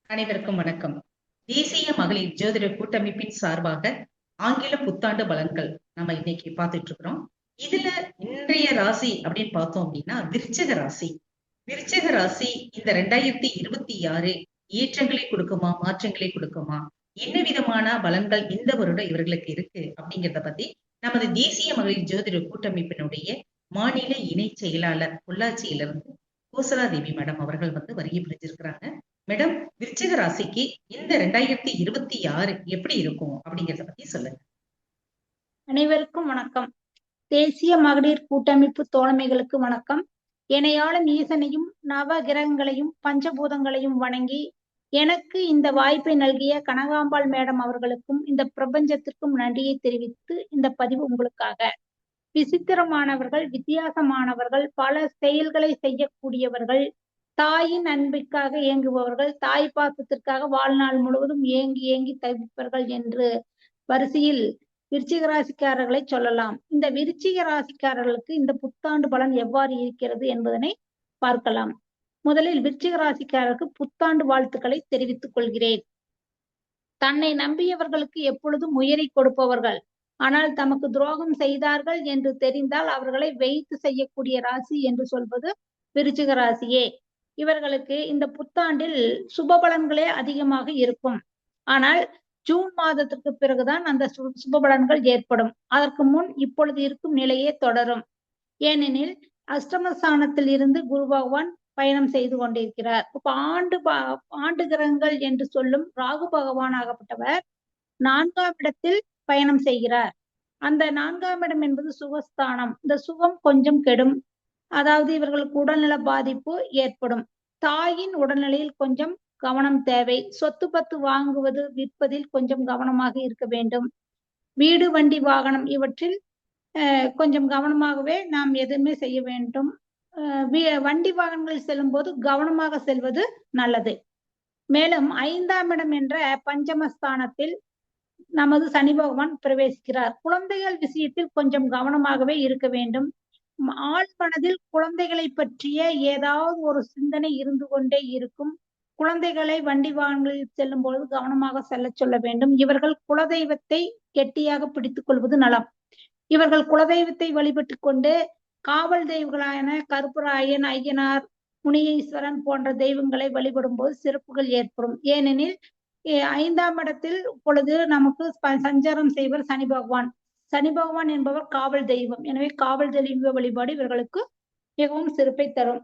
அனைவருக்கும் வணக்கம். தேசிய மகளிர் ஜோதிட கூட்டமைப்பின் சார்பாக ஆங்கில புத்தாண்டு பலன்கள் நம்ம இன்னைக்கு பார்த்துட்டு இருக்கிறோம். இதுல இன்றைய ராசி அப்படின்னு பார்த்தோம் அப்படின்னா விருச்சிக ராசி. விருச்சிக ராசி இந்த 2026 ஏற்றங்களை கொடுக்குமா, மாற்றங்களை கொடுக்குமா, என்ன விதமான பலன்கள் இந்த வருடம் இவர்களுக்கு இருக்கு அப்படிங்கிறத பத்தி நமது தேசிய மகளிர் ஜோதிட கூட்டமைப்பினுடைய மாநில இணை செயலாளர் பொள்ளாச்சியிலிருந்து கோசலா தேவி மேடம் அவர்கள் வருகை புரிஞ்சிருக்கிறாங்க. மேடம், விருச்சிக ராசிக்கு இந்த 2026 எப்படி இருக்கும் அப்படிங்கறத பத்தி சொல்லுங்க. அனைவருக்கும் வணக்கம். தேசிய மகளிர் கூட்டமைப்பு தோழமைகளுக்கு வணக்கம். இணையாளும் ஈசனையும் நவ கிரகங்களையும் பஞ்சபூதங்களையும் வணங்கி எனக்கு இந்த வாய்ப்பை நல்கிய கனகாம்பாள் மேடம் அவர்களுக்கும் இந்த பிரபஞ்சத்திற்கும் நன்றியை தெரிவித்து இந்த பதிவு உங்களுக்காக. விசித்திரமானவர்கள், வித்தியாசமானவர்கள், பல செயல்களை செய்யக்கூடியவர்கள், தாயின் அன்பிற்காக இயங்குபவர்கள், தாய் பாசத்திற்காக வாழ்நாள் முழுவதும் ஏங்கி ஏங்கி தவிப்பவர்கள் என்று வரிசையில் விருச்சிக ராசிக்காரர்களை சொல்லலாம். இந்த விருச்சிக ராசிக்காரர்களுக்கு இந்த புத்தாண்டு பலன் எவ்வாறு இருக்கிறது என்பதனை பார்க்கலாம். முதலில் விருச்சிக ராசிக்காரருக்கு புத்தாண்டு வாழ்த்துக்களை தெரிவித்துக் கொள்கிறேன். தன்னை நம்பியவர்களுக்கு எப்பொழுதும் உயரை கொடுப்பவர்கள், ஆனால் தமக்கு துரோகம் செய்தார்கள் என்று தெரிந்தால் அவர்களை வைத்து செய்யக்கூடிய ராசி என்று சொல்வது விருச்சிக ராசியே. இவர்களுக்கு இந்த புத்தாண்டில் சுப பலன்களே அதிகமாக இருக்கும். ஆனால் ஜூன் மாதத்திற்கு பிறகுதான் அந்த சுப பலன்கள் ஏற்படும். அதற்கு முன் இப்பொழுது இருக்கும் நிலையே தொடரும். ஏனெனில் அஷ்டமஸ்தானத்தில் இருந்து குரு பகவான் பயணம் செய்து கொண்டிருக்கிறார். இப்ப ஆண்டு கிரகங்கள் என்று சொல்லும் ராகு பகவான் ஆகப்பட்டவர் 4ஆம் இடத்தில் பயணம் செய்கிறார். அந்த 4ஆம் இடம் என்பது சுகஸ்தானம். இந்த சுகம் கொஞ்சம் கெடும். அதாவது இவர்களுக்கு உடல்நல பாதிப்பு ஏற்படும். தாயின் உடல்நிலையில் கொஞ்சம் கவனம் தேவை. சொத்து பத்து வாங்குவது விற்பதில் கொஞ்சம் கவனமாக இருக்க வேண்டும். வீடு வண்டி வாகனம் இவற்றில் கொஞ்சம் கவனமாகவே நாம் எதுவுமே செய்ய வேண்டும். வண்டி வாகனங்களில் செல்லும் போது கவனமாக செல்வது நல்லது. மேலும் 5ஆம் இடம் என்ற பஞ்சமஸ்தானத்தில் நமது சனி பகவான் பிரவேசிக்கிறார். குழந்தைகள் விஷயத்தில் கொஞ்சம் கவனமாகவே இருக்க வேண்டும். ஆழ் மனதில் குழந்தைகளை பற்றிய ஏதாவது ஒரு சிந்தனை இருந்து கொண்டே இருக்கும். குழந்தைகளை வண்டி வாகனங்களில் செல்லும் பொழுது கவனமாக செல்ல சொல்ல வேண்டும். இவர்கள் குலதெய்வத்தை கெட்டியாக பிடித்துக் கொள்வது நலம். இவர்கள் குலதெய்வத்தை வழிபட்டு கொண்டு காவல் தெய்வங்களான கருப்பராயன், ஐயனார், முனியீஸ்வரன் போன்ற தெய்வங்களை வழிபடும் போது சிறப்புகள் ஏற்படும். ஏனெனில் 5ஆம் இடத்தில் இப்பொழுது நமக்கு சஞ்சாரம் செய்வர் சனி பகவான். சனி பகவான் என்பவர் காவல் தெய்வம். எனவே காவல் தெய்வ வழிபாடு இவர்களுக்கு மிகவும் சிறப்பை தரும்.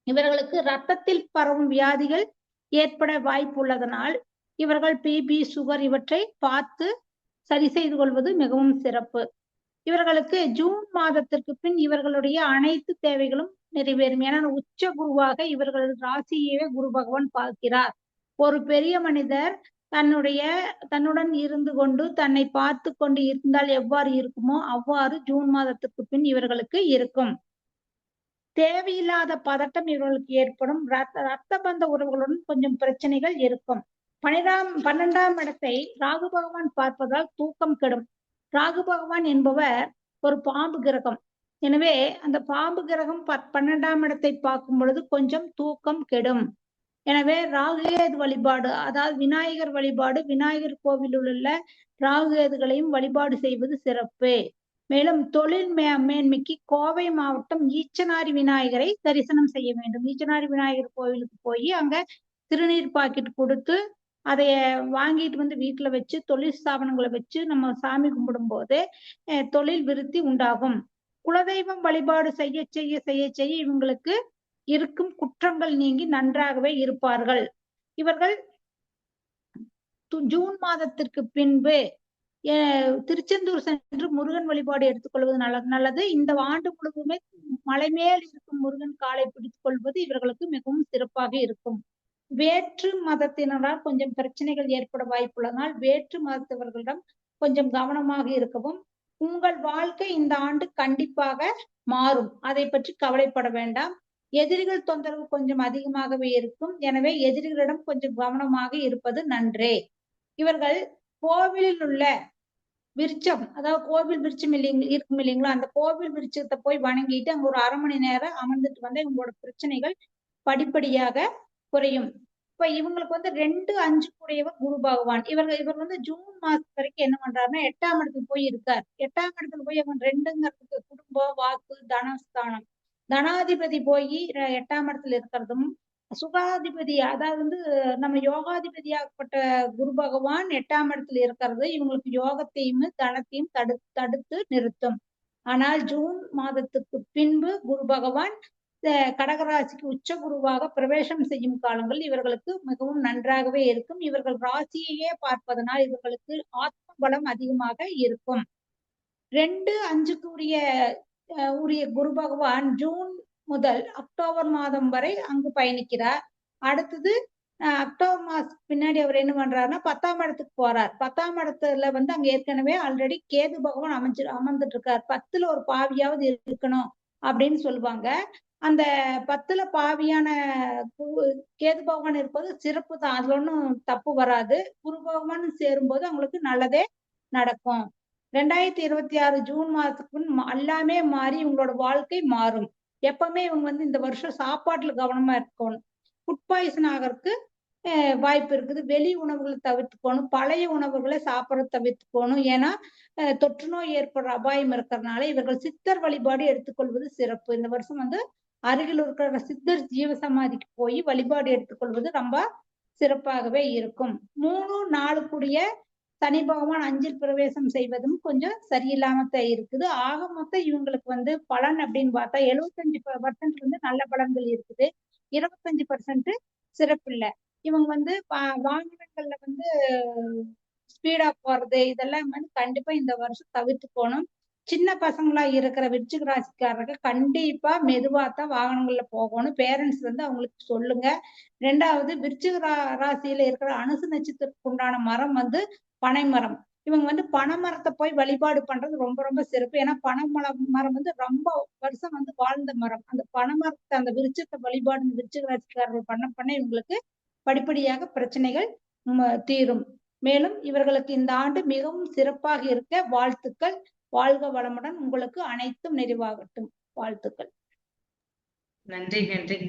இவர்களுக்கு ரத்தத்தில் பரவும் வியாதிகள் ஏற்பட வாய்ப்பு உள்ளதனால் இவர்கள் பிபி, சுகர் இவற்றை பார்த்து சரி செய்து கொள்வது மிகவும் சிறப்பு. இவர்களுக்கு ஜூன் மாதத்திற்கு பின் இவர்களுடைய அனைத்து தேவைகளும் நிறைவேறும். ஏன்னா உச்ச குருவாக இவர்கள் ராசியவே குரு பகவான் பார்க்கிறார். ஒரு பெரிய மனிதர் தன்னுடன் இருந்து கொண்டு தன்னை பார்த்து கொண்டு இருந்தால் எவ்வாறு இருக்குமோ அவ்வாறு ஜூன் மாதத்துக்கு பின் இவர்களுக்கு இருக்கும். தேவையில்லாத பதட்டம் இவர்களுக்கு ஏற்படும். ரத்த பந்த உறவுகளுடன் கொஞ்சம் பிரச்சனைகள் இருக்கும். 12ஆம் இடத்தை ராகு பகவான் பார்ப்பதால் தூக்கம் கெடும். ராகு பகவான் என்பவர் ஒரு பாம்பு கிரகம். எனவே அந்த பாம்பு கிரகம் 12ஆம் இடத்தை பார்க்கும் பொழுது கொஞ்சம் தூக்கம் கெடும். எனவே ராகுகேது வழிபாடு, அதாவது விநாயகர் வழிபாடு, விநாயகர் கோவிலில் உள்ள ராகுகேதுகளையும் வழிபாடு செய்வது சிறப்பு. மேலும் தொழில் மேன்மைக்கு கோவை மாவட்டம் ஈச்சனாரி விநாயகரை தரிசனம் செய்ய வேண்டும். ஈச்சனாரி விநாயகர் கோவிலுக்கு போய் அங்க திருநீர் பாக்கெட் கொடுத்து அதை வாங்கிட்டு வீட்டுல வச்சு தொழில் ஸ்தாபனங்களை வச்சு நம்ம சாமி கும்பிடும் போது தொழில் விருத்தி உண்டாகும். குலதெய்வம் வழிபாடு செய்ய செய்ய செய்ய செய்ய இவங்களுக்கு இருக்கும் குற்றங்கள் நீங்கி நன்றாகவே இருப்பார்கள். இவர்கள் ஜூன் மாதத்திற்கு பின்பு திருச்செந்தூர் சென்று முருகன் வழிபாடு எடுத்துக்கொள்வது நல்லது. இந்த ஆண்டு முழுவதுமே மலை மேல் இருக்கும் முருகன் காலை பிடித்துக் கொள்வது இவர்களுக்கு மிகவும் சிறப்பாக இருக்கும். வேற்று மதத்தினரால் கொஞ்சம் பிரச்சனைகள் ஏற்பட வாய்ப்புள்ளதனால் வேற்று மதத்தவர்களிடம் கொஞ்சம் கவனமாக இருக்கவும். உங்கள் வாழ்க்கை இந்த ஆண்டு கண்டிப்பாக மாறும். அதை பற்றி கவலைப்பட வேண்டாம். எதிரிகள் தொந்தரவு கொஞ்சம் அதிகமாகவே இருக்கும். எனவே எதிரிகளிடம் கொஞ்சம் கவனமாக இருப்பது நன்றே. இவர்கள் கோவிலில் உள்ள விருட்சம், அதாவது கோவில் விருட்சம் இருக்கும் இல்லைங்களா, அந்த கோவில் விருட்சத்தை போய் வணங்கிட்டு அங்க ஒரு 1/2 மணி நேரம் அமர்ந்துட்டு வந்தா இவங்களோட பிரச்சனைகள் படிப்படியாக குறையும். இப்ப இவங்களுக்கு வந்து 2, 5 கூடியவர் குரு பகவான். இவர் வந்து ஜூன் மாசம் வரைக்கும் என்ன பண்றாருன்னா 8ஆம் இடத்துல போய் இருக்கார். 8ஆம் இடத்துல போய் அவன் 2ங்கிறதுக்கு குடும்பம், வாக்கு, தனஸ்தானம். தனாதிபதி போய் 8ஆம் இடத்துல இருக்கிறதும், சுகாதிபதி அதாவது வந்து நம்ம யோகாதிபதியாகப்பட்ட குரு பகவான் 8ஆம் இடத்துல இருக்கிறது இவங்களுக்கு யோகத்தையும் தனத்தையும் தடுத்து நிறுத்தும். ஆனால் ஜூன் மாதத்துக்கு பின்பு குரு பகவான் கடகராசிக்கு உச்ச குருவாக பிரவேசம் செய்யும் காலங்கள் இவர்களுக்கு மிகவும் நன்றாகவே இருக்கும். இவர்கள் ராசியையே பார்ப்பதனால் இவர்களுக்கு ஆத்ம பலம் அதிகமாக இருக்கும். 2, 5க்கு உரிய குரு பகவான் ஜூன் முதல் அக்டோபர் மாதம் வரை அங்கு பயணிக்கிறார். அடுத்தது அக்டோபர் மாசத்துக்கு பின்னாடி அவர் என்ன பண்றாருன்னா 10ஆம் இடத்துக்கு போறார். 10ஆம் இடத்துல வந்து அங்க ஏற்கனவே ஆல்ரெடி கேது பகவான் அமர்ந்துட்டு இருக்கார். 10ல ஒரு பாவியாவது இருக்கணும் அப்படின்னு சொல்லுவாங்க. அந்த 10ல பாவியான கேது பகவான் இருப்பது சிறப்பு தான். அதுல ஒன்றும் தப்பு வராது. குரு பகவான் சேரும்போது அவங்களுக்கு நல்லதே நடக்கும். 2026 ஜூன் மாதத்துக்கு எல்லாமே மாறி இவங்களோட வாழ்க்கை மாறும். எப்பவுமே இவங்க வந்து இந்த வருஷம் சாப்பாட்டுல கவனமா இருக்கணும். ஃபுட் பாய்சன் ஆகிறதுக்கு வாய்ப்பு இருக்குது. வெளி உணவுகளை தவிர்த்துக்கணும். பழைய உணவுகளை சாப்பிட்றத தவிர்த்துக்கணும். ஏன்னா தொற்று நோய் ஏற்படுற அபாயம் இருக்கிறதுனால இவர்கள் சித்தர் வழிபாடு எடுத்துக்கொள்வது சிறப்பு. இந்த வருஷம் வந்து அருகில் இருக்கிற சித்தர் ஜீவசமாதிக்கு போய் வழிபாடு எடுத்துக்கொள்வது ரொம்ப சிறப்பாகவே இருக்கும். 3, 4 கூடிய சனி பகவான் 5ல் பிரவேசம் செய்வதும் கொஞ்சம் சரியில்லாம இருக்குது. ஆக மொத்தம் இவங்களுக்கு வந்து பலன் அப்படின்னு பார்த்தா 75% வந்து நல்ல பலன்கள் இருக்குது. 25% சிறப்பில்லை. இவங்க வந்து வாகனங்கள்ல வந்து ஸ்பீடா போறது இதெல்லாம் வந்து கண்டிப்பா இந்த வருஷம் தவிர்த்துக்கணும். சின்ன பசங்களா இருக்கிற விருச்சிக ராசிக்காரர்கள் கண்டிப்பா மெதுவாத்தான் வாகனங்கள்ல போகணும். பேரண்ட்ஸ் வந்து அவங்களுக்கு சொல்லுங்க. 2வது விருச்சிக ராசியில இருக்கிற அனுச நட்சத்திரத்துக்கு உண்டான மரம் வந்து பனை மரம். இவங்க வந்து பனைமரத்தை போய் வழிபாடு பண்றது ரொம்ப ரொம்ப சிறப்பு. ஏன்னா மரம் வந்து ரொம்ப வருஷம் வந்து வாழ்ந்த மரம். அந்த பனைமரத்தை அந்த விருச்சத்தை வழிபாடு விருச்சிக ராசிக்காரர்கள் பண்ண இவங்களுக்கு படிப்படியாக பிரச்சனைகள் தீரும். மேலும் இவர்களுக்கு இந்த ஆண்டு மிகவும் சிறப்பாக இருக்க வாழ்த்துக்கள். வாழ்க வளமுடன். உங்களுக்கு அனைத்தும் நிறைவாகட்டும். வாழ்த்துக்கள். நன்றி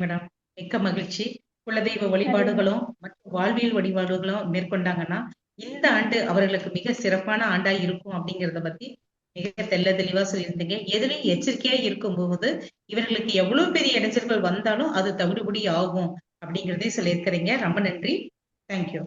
மேடம். மிக்க மகிழ்ச்சி. குலதெய்வ வழிபாடுகளும் மற்றும் வாழ்வியல் வழிபாடுகளும் மேற்கொண்டாங்கன்னா இந்த ஆண்டு அவர்களுக்கு மிக சிறப்பான ஆண்டா இருக்கும் அப்படிங்கறத பத்தி மிக தெளிவா சொல்லியிருந்தீங்க. எதுலையும் எச்சரிக்கையா இருக்கும்போது இவர்களுக்கு எவ்வளவு பெரிய இடைஞ்சல்கள் வந்தாலும் அது தவிடுபடி ஆகும் அப்படிங்கிறதே சொல்லியிருக்கிறீங்க. ரொம்ப நன்றி. தேங்க்யூ.